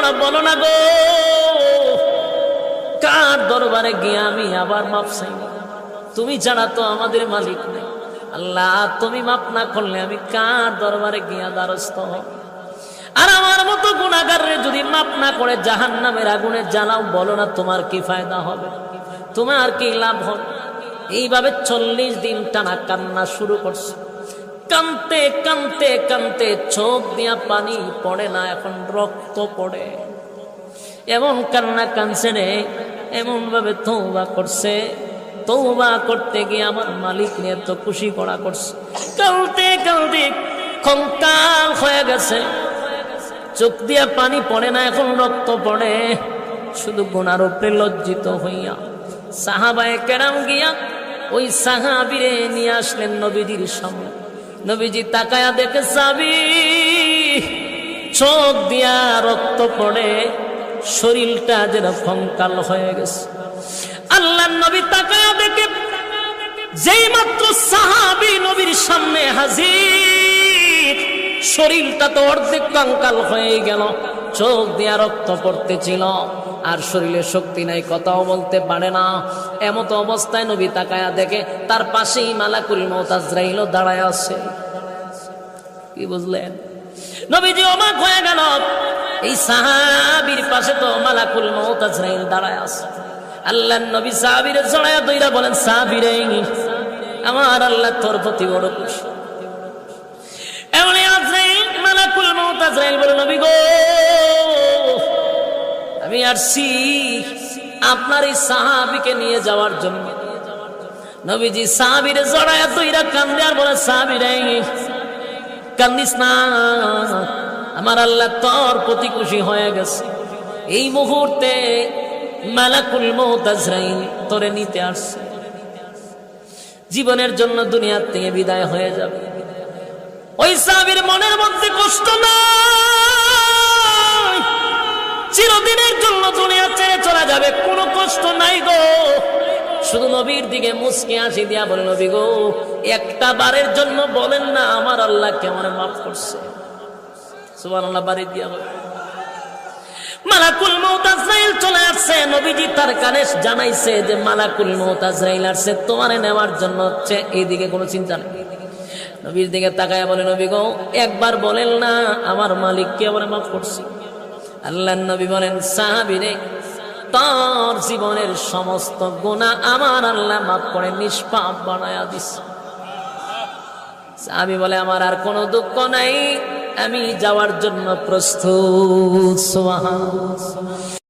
তোমরা বলো না গো, কার দরবারে গিয়ে আমি আবার মাপ চাই? তুমি ছাড়া তো আমাদের মালিক নেই। আল্লাহ, তুমি মাপ না করলে আমি কার দরবারে গিয়া দ্বারস্থ হব? আর আমার মতো গুনাহগারে যদি মাপ না করে জাহান্নামের আগুনে জ্বালাও, বলো না তোমার কি ফায়দা হবে? তোমার কি লাভ হবে? এইভাবে 40 দিন টানা কান্না শুরু করছে। কানতে কানতে কানতে চোখ দিয়া পানি পড়ে না, এখন রক্ত পড়ে। এমন কান্না কানছে রে, এমন ভাবে তওবা করছে, তওবা করতে গিয়ে আমার মালিক নিয়ে তো খুশি করা করছে। কালতে কালতে কঙ্কাল হয়ে গেছে, চোখ দিয়া পানি পড়ে না, এখন রক্ত পড়ে। শুধু গুনার উপরে লজ্জিত হইয়া সাহাবায়ে কেরাম গিয়া ওই সাহাবীরে নিয়ে আসলেন নবীজির সামনে। নবীজি তাকায়া দেখে সাহাবী চোখ দিয়া রক্ত পড়ে, শরীরটা যেন কঙ্কাল হয়ে গেছে। আল্লাহর নবী তাকায়া দেখে যেই মাত্র সাহাবী নবীর সামনে হাজির, শরীরটা তো অর্ধেক কঙ্কাল হয়ে গেল, চোখ দিয়া রক্ত পড়তেছিল, আর শরীরে শক্তি নাই, কথাও বলতে পারে না। এমত অবস্থায় নবী তাকায়া দেখে তার পাশেই মালাকুল মউত আজরাইল দাঁড়ায় আছে। কি বুঝলেন? নবীজি অবাক হয়ে গেল, এই সাহাবীর পাশে তো মালাকুল মউত আজরাইল দাঁড়ায় আছে। আল্লাহর নবী সাহাবীরে জড়ায়া ধইরা বলেন, সাহাবীরে আমার আল্লাহ তোর প্রতি বড় খুশি। এমন আজরাইল, মালাকুল মউত আজরাইল বলে, নবী গো, আমি আসছি আপনার এই সাহাবীকে নিয়ে যাওয়ার জন্য। নবীজি সাহাবীরে জড়ায়া ধইরা কান্দে আর বলে, সাহাবীরে কান্দিস না, আমার আল্লাহ তোর প্রতি খুশি হয়ে গেছে। এই মুহূর্তে মালাকুল মউত আজরাইল তোরে নিতে আসছে, জীবনের জন্য দুনিয়া থেকে বিদায় হয়ে যাবে। ওই সাহাবীর মনের মধ্যে কষ্ট নাই, চিরদিনের জন্য দুনিয়া ছেড়ে চলে যাবে, কোনো কষ্ট নাই গো। শুধু নবীর দিকে মুস্কি হাসি দিয়া বলে, নবী গো, একটা বারের জন্য বলেন না আমার আল্লাহ কেমন মাফ করছে। সুবহানাল্লাহ, বাড়ি দিয়া বলে। মালাকুল মউত আজরাইল চলে আসছে। নবীজি তার কানে জানাইছে যে মালাকুল মউত আজরাইল আসছে তোমারে নেওয়ার জন্য, হচ্ছে এইদিকে কোনো চিন্তা নেই। নবীর দিকে তাকায়া বলে, নবী গো, একবার বলেন না আমার মালিক কেমন মাফ করছে? আল্লাহর নবী বলেন, সাহাবীরে তোর জীবনের সমস্ত গুনাহ আমার আল্লাহ মাফ করে নিষ্পাপ বানায়া দিছে। সাহাবী বলে, আমার আর কোনো দুঃখ নাই, আমি যাওয়ার জন্য প্রস্তুত। সুবহানাল্লাহ।